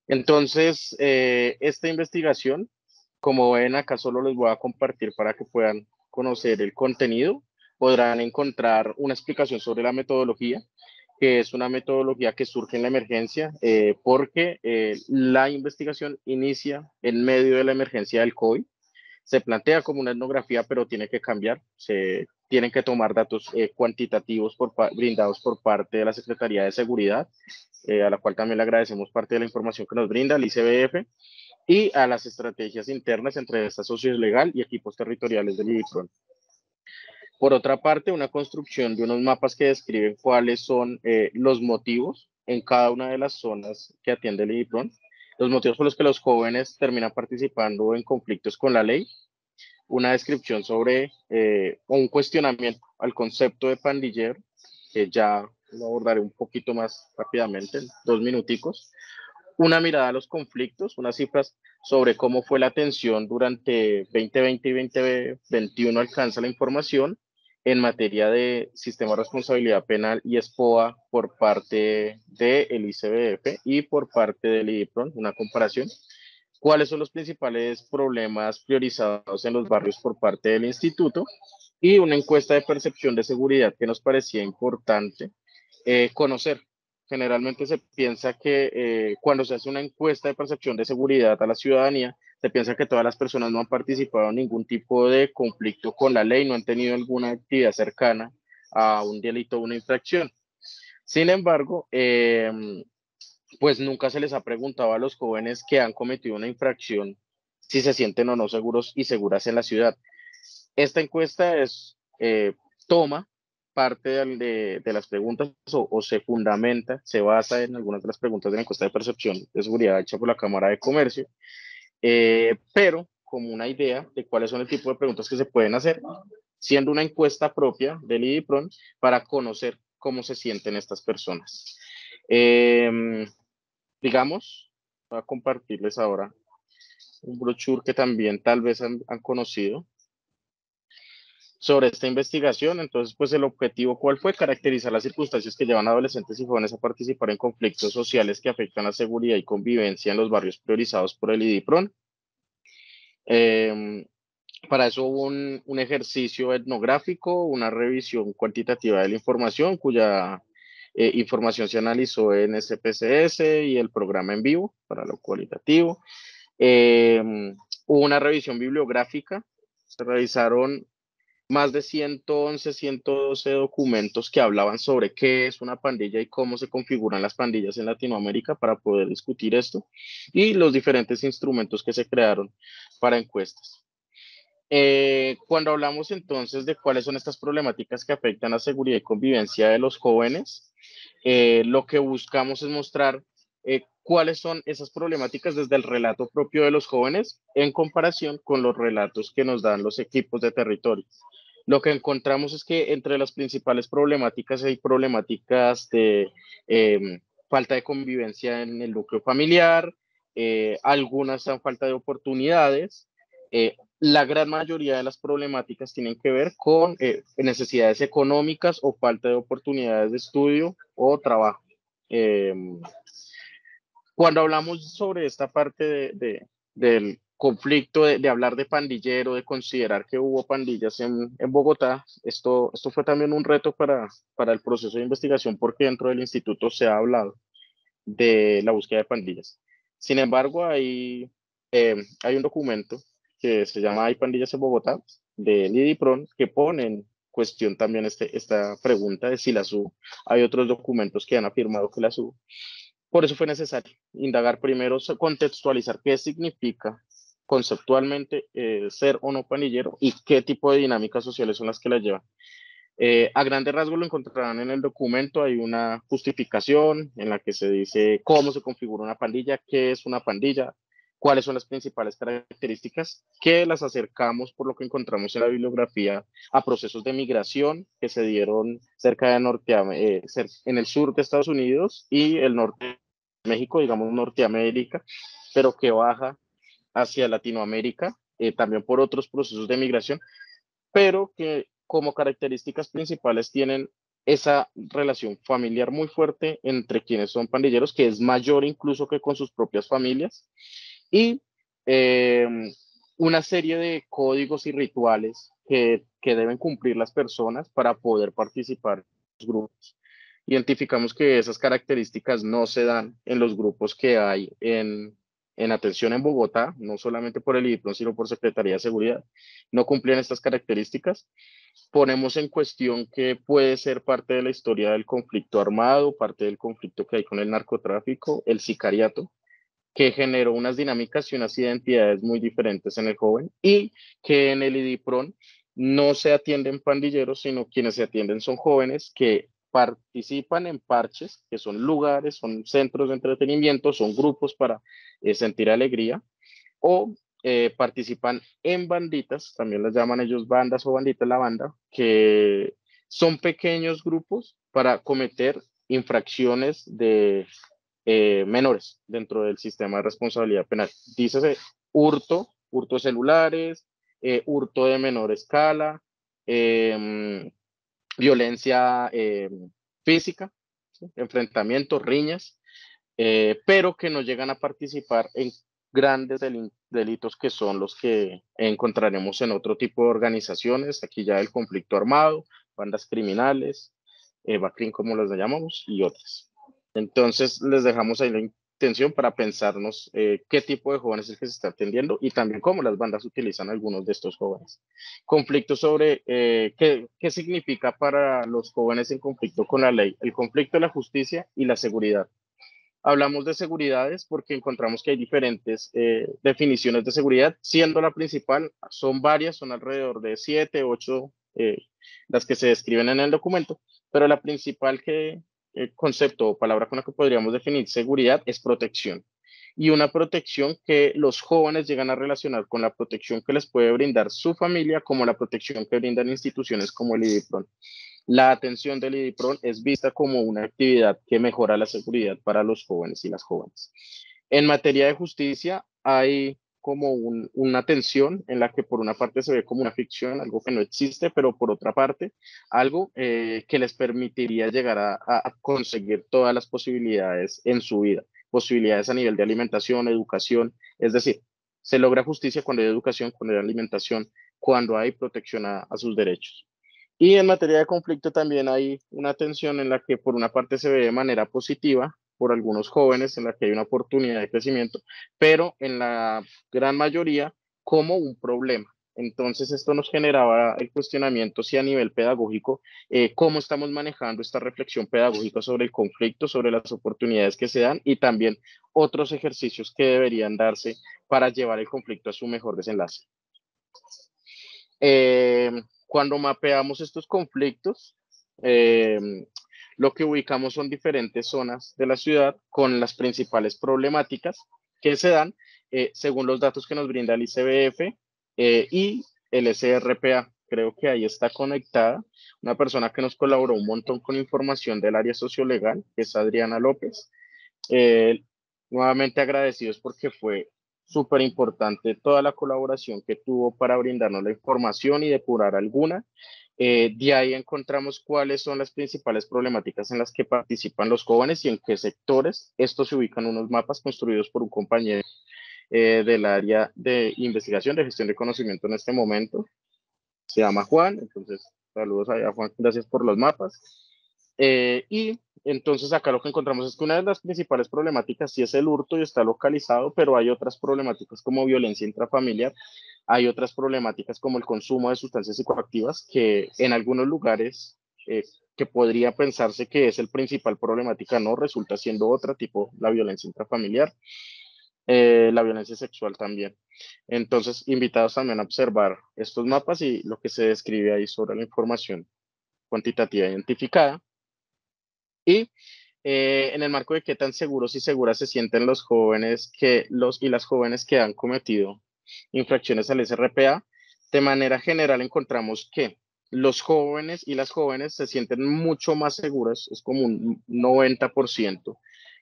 Entonces, esta investigación Como ven, acá solo les voy a compartir para que puedan conocer el contenido. Podrán encontrar una explicación sobre la metodología, que es una metodología que surge en la emergencia, porque la investigación inicia en medio de la emergencia del COVID. Se plantea como una etnografía, pero tiene que cambiar. Se tienen que tomar datos cuantitativos brindados por parte de la Secretaría de Seguridad, a la cual también le agradecemos parte de la información que nos brinda el ICBF, y a las estrategias internas entre esta sociedad legal y equipos territoriales del IDIPRON. Por otra parte, una construcción de unos mapas que describen cuáles son los motivos en cada una de las zonas que atiende el IDIPRON, los motivos por los que los jóvenes terminan participando en conflictos con la ley, una descripción sobre un cuestionamiento al concepto de pandillero, que ya lo abordaré un poquito más rápidamente, en 2 minuticos, una mirada a los conflictos, unas cifras sobre cómo fue la atención durante 2020 y 2021 alcanza la información en materia de sistema de responsabilidad penal y SPOA por parte del ICBF y por parte del IDIPRON, una comparación. ¿Cuáles son los principales problemas priorizados en los barrios por parte del instituto? Y una encuesta de percepción de seguridad que nos parecía importante conocer. Generalmente se piensa que cuando se hace una encuesta de percepción de seguridad a la ciudadanía, se piensa que todas las personas no han participado en ningún tipo de conflicto con la ley, no han tenido alguna actividad cercana a un delito o una infracción. Sin embargo, pues nunca se les ha preguntado a los jóvenes que han cometido una infracción si se sienten o no seguros y seguras en la ciudad. Esta encuesta toma parte de las preguntas o se fundamenta, se basa en algunas de las preguntas de la encuesta de percepción de seguridad hecha por la Cámara de Comercio, pero como una idea de cuáles son el tipo de preguntas que se pueden hacer, siendo una encuesta propia del IDIPRON para conocer cómo se sienten estas personas. Digamos, voy a compartirles ahora un brochure que también tal vez han conocido sobre esta investigación. Entonces, pues el objetivo, ¿cuál fue? Caracterizar las circunstancias que llevan a adolescentes y jóvenes a participar en conflictos sociales que afectan la seguridad y convivencia en los barrios priorizados por el IDIPRON. Para eso hubo un ejercicio etnográfico, una revisión cuantitativa de la información, cuya información se analizó en SPSS y el programa en vivo para lo cualitativo. Hubo una revisión bibliográfica, se revisaron más de 111, 112 documentos que hablaban sobre qué es una pandilla y cómo se configuran las pandillas en Latinoamérica para poder discutir esto, y los diferentes instrumentos que se crearon para encuestas. Cuando hablamos entonces de cuáles son estas problemáticas que afectan la seguridad y convivencia de los jóvenes, lo que buscamos es mostrar cuáles son esas problemáticas desde el relato propio de los jóvenes en comparación con los relatos que nos dan los equipos de territorio. Lo que encontramos es que entre las principales problemáticas hay problemáticas de falta de convivencia en el núcleo familiar, algunas son falta de oportunidades. La gran mayoría de las problemáticas tienen que ver con necesidades económicas o falta de oportunidades de estudio o trabajo. Cuando hablamos sobre esta parte del conflicto, de hablar de pandillero, de considerar que hubo pandillas en Bogotá, esto fue también un reto para el proceso de investigación, porque dentro del instituto se ha hablado de la búsqueda de pandillas. Sin embargo, hay un documento que se llama Hay pandillas en Bogotá, de IDIPRON, que pone en cuestión también esta pregunta de si las hubo. Hay otros documentos que han afirmado que las hubo. Por eso fue necesario indagar primero, contextualizar qué significa conceptualmente ser o no pandillero y qué tipo de dinámicas sociales son las que la llevan. A grandes rasgos lo encontrarán en el documento, hay una justificación en la que se dice cómo se configura una pandilla, qué es una pandilla, cuáles son las principales características, que las acercamos por lo que encontramos en la bibliografía a procesos de migración que se dieron cerca de en el sur de Estados Unidos y el norte de México, digamos Norteamérica, pero que baja hacia Latinoamérica, también por otros procesos de migración, pero que como características principales tienen esa relación familiar muy fuerte entre quienes son pandilleros, que es mayor incluso que con sus propias familias, y una serie de códigos y rituales que deben cumplir las personas para poder participar en los grupos. Identificamos que esas características no se dan en los grupos que hay en atención en Bogotá, no solamente por el IDIPRON, sino por Secretaría de Seguridad. No cumplían estas características. Ponemos en cuestión que puede ser parte de la historia del conflicto armado, parte del conflicto que hay con el narcotráfico, el sicariato, que generó unas dinámicas y unas identidades muy diferentes en el joven, y que en el IDIPRON no se atienden pandilleros, sino quienes se atienden son jóvenes que participan en parches, que son lugares, son centros de entretenimiento, son grupos para sentir alegría, o participan en banditas, también las llaman ellos bandas o banditas, la banda, que son pequeños grupos para cometer infracciones de menores dentro del sistema de responsabilidad penal. Dícese hurto de celulares, hurto de menor escala, violencia física, ¿sí? Enfrentamientos, riñas, pero que no llegan a participar en grandes delitos que son los que encontraremos en otro tipo de organizaciones, aquí ya el conflicto armado, bandas criminales, BACRIM como las llamamos, y otras. Entonces les dejamos ahí la intención para pensarnos qué tipo de jóvenes es el que se está atendiendo y también cómo las bandas utilizan algunos de estos jóvenes. Conflicto sobre qué significa para los jóvenes en conflicto con la ley, el conflicto de la justicia y la seguridad. Hablamos de seguridades porque encontramos que hay diferentes definiciones de seguridad, siendo la principal, son varias, son alrededor de 7, 8 las que se describen en el documento, pero la principal concepto o palabra con la que podríamos definir seguridad es protección. Y una protección que los jóvenes llegan a relacionar con la protección que les puede brindar su familia, como la protección que brindan instituciones como el IDIPRON. La atención del IDIPRON es vista como una actividad que mejora la seguridad para los jóvenes y las jóvenes. En materia de justicia, hay como una tensión en la que por una parte se ve como una ficción, algo que no existe, pero por otra parte, algo que les permitiría llegar a conseguir todas las posibilidades en su vida, posibilidades a nivel de alimentación, educación, es decir, se logra justicia cuando hay educación, cuando hay alimentación, cuando hay protección a sus derechos. Y en materia de conflicto también hay una tensión en la que por una parte se ve de manera positiva por algunos jóvenes, en la que hay una oportunidad de crecimiento, pero en la gran mayoría como un problema. Entonces esto nos generaba el cuestionamiento si a nivel pedagógico, cómo estamos manejando esta reflexión pedagógica sobre el conflicto, sobre las oportunidades que se dan y también otros ejercicios que deberían darse para llevar el conflicto a su mejor desenlace. Cuando mapeamos estos conflictos, lo que ubicamos son diferentes zonas de la ciudad con las principales problemáticas que se dan según los datos que nos brinda el ICBF y el SRPA. Creo que ahí está conectada una persona que nos colaboró un montón con información del área sociolegal, que es Adriana López. Nuevamente agradecidos porque fue súper importante toda la colaboración que tuvo para brindarnos la información y depurar alguna. De ahí encontramos cuáles son las principales problemáticas en las que participan los jóvenes y en qué sectores. Esto se ubican en unos mapas construidos por un compañero del área de investigación de gestión de conocimiento en este momento. Se llama Juan, entonces saludos a Juan, gracias por los mapas. Y entonces acá lo que encontramos es que una de las principales problemáticas sí es el hurto y está localizado, pero hay otras problemáticas como violencia intrafamiliar, hay otras problemáticas como el consumo de sustancias psicoactivas que en algunos lugares que podría pensarse que es el principal problemática, no, resulta siendo otra, tipo la violencia intrafamiliar, la violencia sexual también. Entonces, invitados también a observar estos mapas y lo que se describe ahí sobre la información cuantitativa identificada. Y en el marco de qué tan seguros y seguras se sienten los jóvenes y las jóvenes que han cometido infracciones al SRPA, de manera general encontramos que los jóvenes y las jóvenes se sienten mucho más seguros, es como un 90%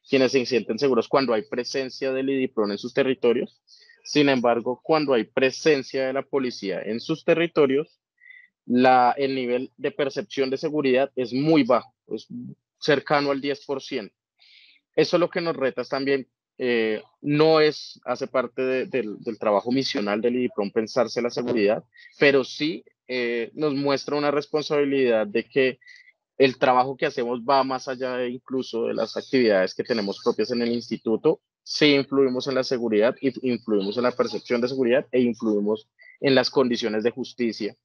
quienes se sienten seguros cuando hay presencia del IDIPRON en sus territorios. Sin embargo, cuando hay presencia de la policía en sus territorios, el nivel de percepción de seguridad es muy bajo, es cercano al 10%. Eso lo que nos reta es también no hace parte del trabajo misional del IDIPRON pensarse la seguridad, pero sí nos muestra una responsabilidad de que el trabajo que hacemos va más allá incluso de las actividades que tenemos propias en el instituto. Sí influimos en la seguridad, influimos en la percepción de seguridad e influimos en las condiciones de justicia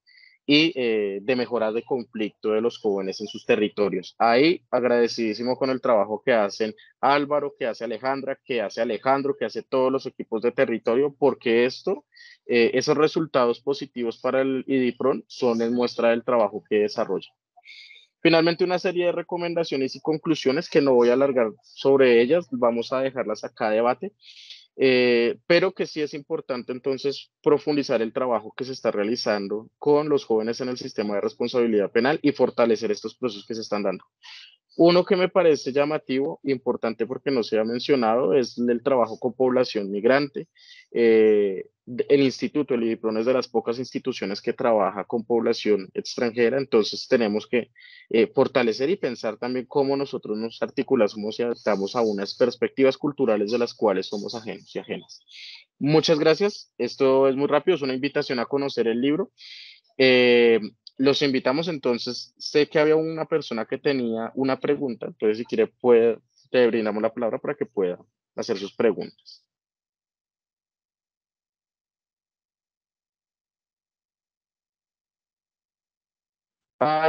y de mejoras de conflicto de los jóvenes en sus territorios. Ahí agradecidísimo con el trabajo que hacen Álvaro, que hace Alejandra, que hace Alejandro, que hace todos los equipos de territorio, porque esos resultados positivos para el IDIPRON son en muestra del trabajo que desarrolla. Finalmente, una serie de recomendaciones y conclusiones que no voy a alargar sobre ellas, vamos a dejarlas acá a debate, pero que sí es importante entonces profundizar el trabajo que se está realizando con los jóvenes en el sistema de responsabilidad penal y fortalecer estos procesos que se están dando. Uno que me parece llamativo, importante porque no se ha mencionado, es el trabajo con población migrante. El instituto, el IDIPRON, es de las pocas instituciones que trabaja con población extranjera, entonces tenemos que fortalecer y pensar también cómo nosotros nos articulamos y adaptamos a unas perspectivas culturales de las cuales somos ajenos y ajenas. Muchas gracias. Esto es muy rápido, es una invitación a conocer el libro. Eh, los invitamos entonces. Sé que había una persona que tenía una pregunta, entonces si quiere, te brindamos la palabra para que pueda hacer sus preguntas.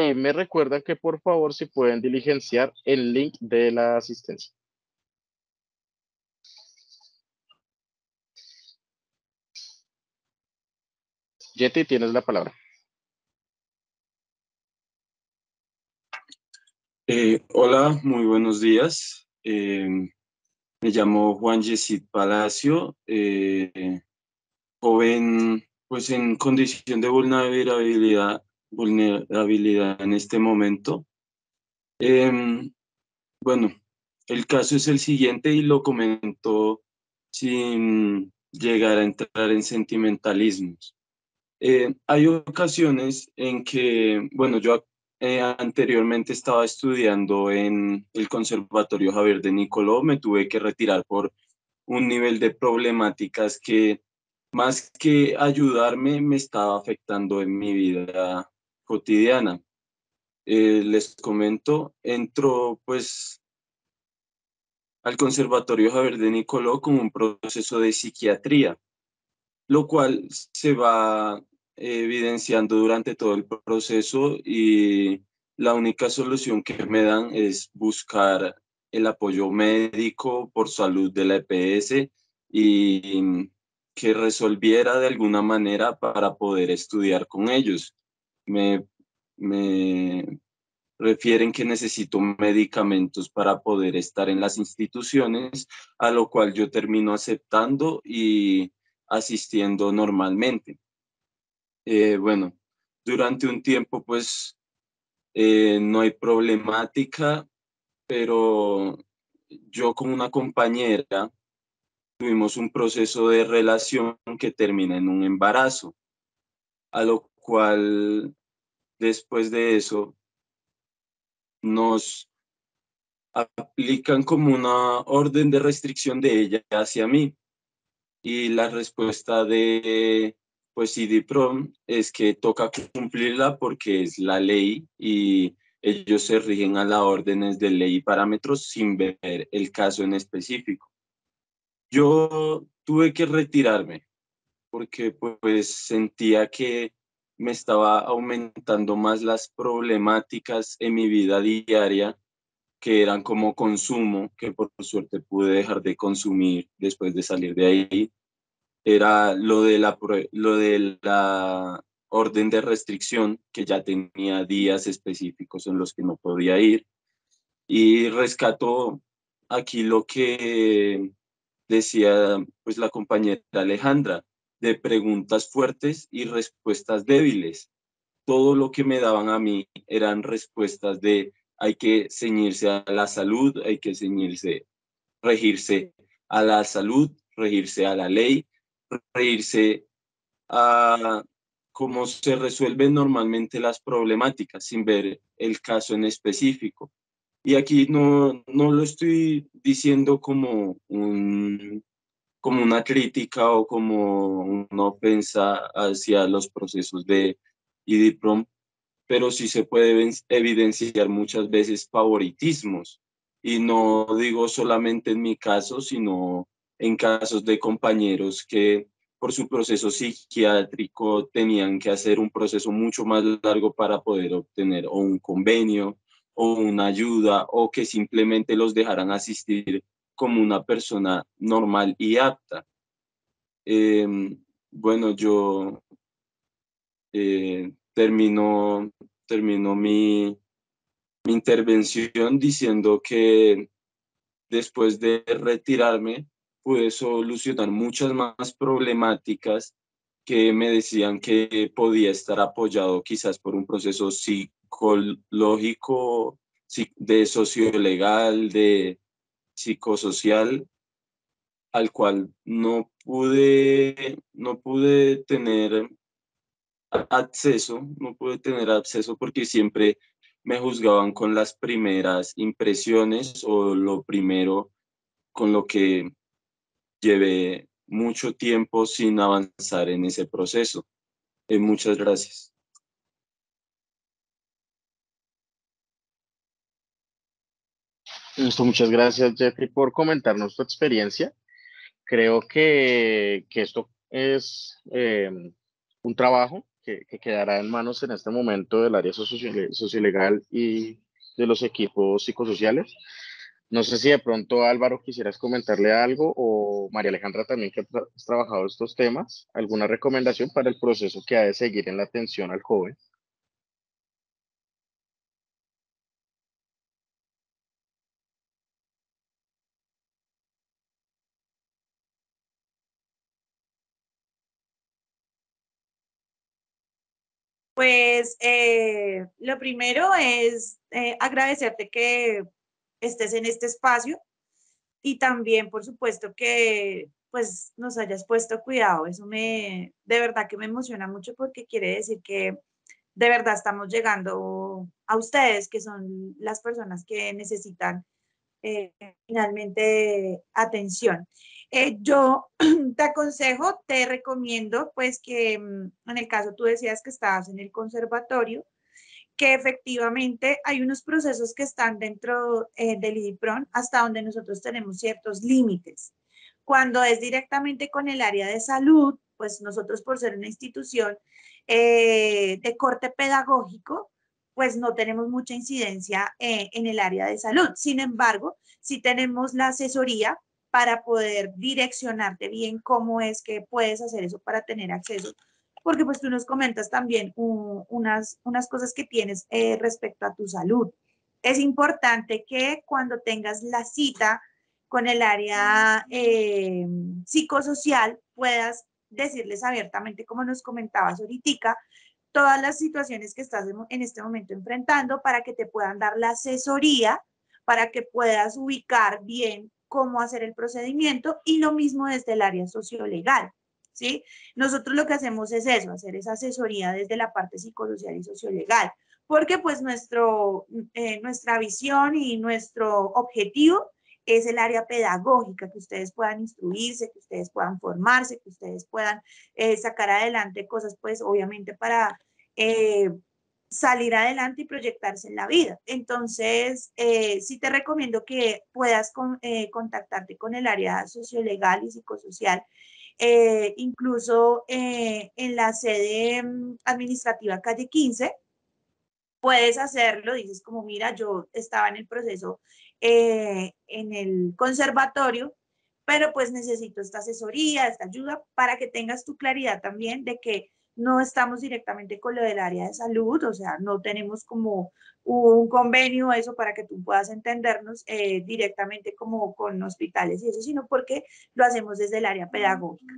Y me recuerdan que por favor si pueden diligenciar el link de la asistencia. Yeti, tienes la palabra. Hola, muy buenos días. Me llamo Juan Yesid Palacio, joven pues en condición de vulnerabilidad en este momento. Bueno, el caso es el siguiente y lo comento sin llegar a entrar en sentimentalismos. Hay ocasiones en que, bueno, yo anteriormente estaba estudiando en el Conservatorio Javier de Nicoló, me tuve que retirar por un nivel de problemáticas que más que ayudarme me estaba afectando en mi vida cotidiana. Les comento, entro pues al Conservatorio Javier de Nicoló con un proceso de psiquiatría, lo cual se va evidenciando durante todo el proceso y la única solución que me dan es buscar el apoyo médico por salud de la EPS y que resolviera de alguna manera para poder estudiar con ellos. Me refieren que necesito medicamentos para poder estar en las instituciones, a lo cual yo termino aceptando y asistiendo normalmente. Bueno, durante un tiempo pues no hay problemática, pero yo con una compañera tuvimos un proceso de relación que termina en un embarazo, a lo cual después de eso nos aplican como una orden de restricción de ella hacia mí. Y la respuesta de pues IDIPRON es que toca cumplirla porque es la ley y ellos se rigen a las órdenes de ley y parámetros sin ver el caso en específico. Yo tuve que retirarme porque pues sentía que me estaba aumentando más las problemáticas en mi vida diaria, que eran como consumo, que por suerte pude dejar de consumir después de salir de ahí. Era lo de la orden de restricción, que ya tenía días específicos en los que no podía ir. Y rescató aquí lo que decía pues la compañera Alejandra, de preguntas fuertes y respuestas débiles. Todo lo que me daban a mí eran respuestas de hay que ceñirse a la salud, hay que regirse a la salud, regirse a la ley, regirse a cómo se resuelven normalmente las problemáticas sin ver el caso en específico. Y aquí no lo estoy diciendo como una crítica o como una ofensa hacia los procesos de IDIPROM, pero sí se puede evidenciar muchas veces favoritismos. Y no digo solamente en mi caso, sino en casos de compañeros que por su proceso psiquiátrico tenían que hacer un proceso mucho más largo para poder obtener o un convenio o una ayuda, o que simplemente los dejaran asistir como una persona normal y apta. Bueno, yo termino mi intervención diciendo que después de retirarme pude solucionar muchas más problemáticas que me decían que podía estar apoyado quizás por un proceso psicológico, de sociolegal, de psicosocial, al cual no pude tener acceso porque siempre me juzgaban con las primeras impresiones o lo primero con lo que llevé mucho tiempo sin avanzar en ese proceso. Muchas gracias. Listo, muchas gracias, Jeffrey, por comentarnos tu experiencia. Creo que esto es un trabajo que quedará en manos en este momento del área sociolegal y de los equipos psicosociales. No sé si de pronto Álvaro quisieras comentarle algo o María Alejandra también que has trabajado estos temas, alguna recomendación para el proceso que ha de seguir en la atención al joven. Pues lo primero es agradecerte que estés en este espacio y también, por supuesto, que pues nos hayas puesto cuidado. Eso de verdad que me emociona mucho porque quiere decir que de verdad estamos llegando a ustedes, que son las personas que necesitan eh, finalmente atención. Yo te aconsejo, te recomiendo, pues que en el caso tú decías que estabas en el conservatorio, que efectivamente hay unos procesos que están dentro del IDIPRON hasta donde nosotros tenemos ciertos límites. Cuando es directamente con el área de salud, pues nosotros por ser una institución de corte pedagógico, pues no tenemos mucha incidencia en el área de salud. Sin embargo, sí tenemos la asesoría para poder direccionarte bien cómo es que puedes hacer eso para tener acceso, porque pues tú nos comentas también unas cosas que tienes respecto a tu salud. Es importante que cuando tengas la cita con el área psicosocial puedas decirles abiertamente, como nos comentabas ahorita, todas las situaciones que estás en este momento enfrentando para que te puedan dar la asesoría, para que puedas ubicar bien cómo hacer el procedimiento y lo mismo desde el área sociolegal. ¿Sí? Nosotros lo que hacemos es eso, hacer esa asesoría desde la parte psicosocial y sociolegal, porque pues nuestra visión y nuestro objetivo es el área pedagógica, que ustedes puedan instruirse, que ustedes puedan formarse, que ustedes puedan sacar adelante cosas, pues obviamente para eh, salir adelante y proyectarse en la vida. Entonces, sí te recomiendo que puedas contactarte con el área sociolegal y psicosocial, incluso en la sede administrativa calle 15, puedes hacerlo, dices como, mira, yo estaba en el proceso en el conservatorio, pero pues necesito esta asesoría, esta ayuda para que tengas tu claridad también de que no estamos directamente con lo del área de salud, o sea, no tenemos como un convenio eso para que tú puedas entendernos directamente como con hospitales y eso, sino porque lo hacemos desde el área pedagógica.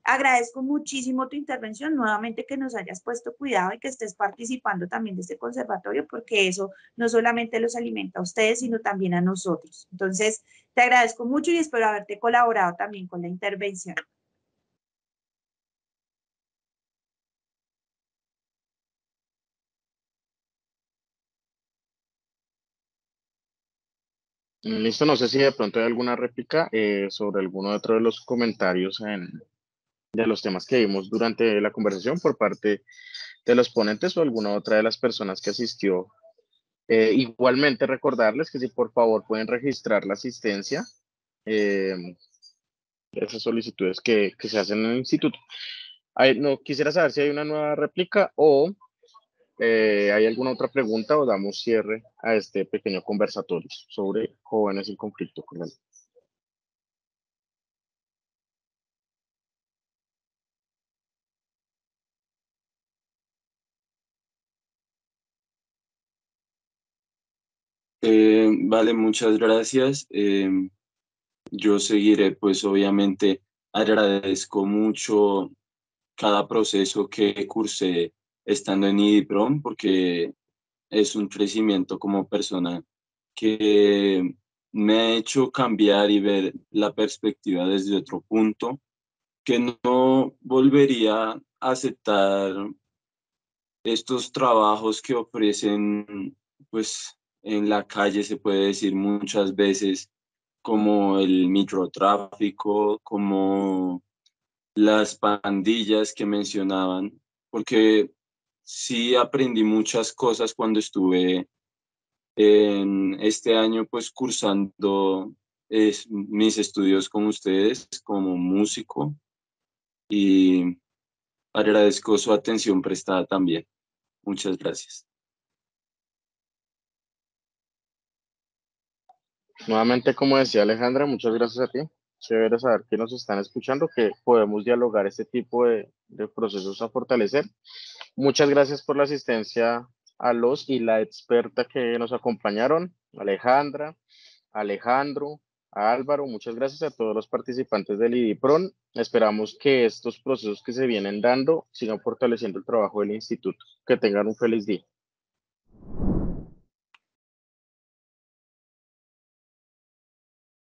Agradezco muchísimo tu intervención, nuevamente que nos hayas puesto cuidado y que estés participando también de este conservatorio, porque eso no solamente los alimenta a ustedes, sino también a nosotros. Entonces, te agradezco mucho y espero haberte colaborado también con la intervención. Listo, no sé si de pronto hay alguna réplica sobre alguno otro de los comentarios de los temas que vimos durante la conversación por parte de los ponentes o alguna otra de las personas que asistió. Igualmente recordarles que si por favor pueden registrar la asistencia, eh, esas solicitudes que se hacen en el instituto. No, quisiera saber si hay una nueva réplica o hay alguna otra pregunta o damos cierre a este pequeño conversatorio sobre jóvenes en conflicto con el. Vale, muchas gracias. Yo seguiré, pues obviamente agradezco mucho cada proceso que cursé estando en IDIPROM porque es un crecimiento como persona que me ha hecho cambiar y ver la perspectiva desde otro punto, que no volvería a aceptar estos trabajos que ofrecen, pues en la calle se puede decir muchas veces, como el microtráfico, como las pandillas que mencionaban, porque sí aprendí muchas cosas cuando estuve en este año, pues cursando mis estudios con ustedes como músico y agradezco su atención prestada también. Muchas gracias. Nuevamente, como decía Alejandra, muchas gracias a ti. Chévere saber que nos están escuchando, que podemos dialogar este tipo de procesos a fortalecer. Muchas gracias por la asistencia a los y la experta que nos acompañaron, Alejandra, Alejandro, a Álvaro. Muchas gracias a todos los participantes del IDIPRON. Esperamos que estos procesos que se vienen dando sigan fortaleciendo el trabajo del instituto. Que tengan un feliz día.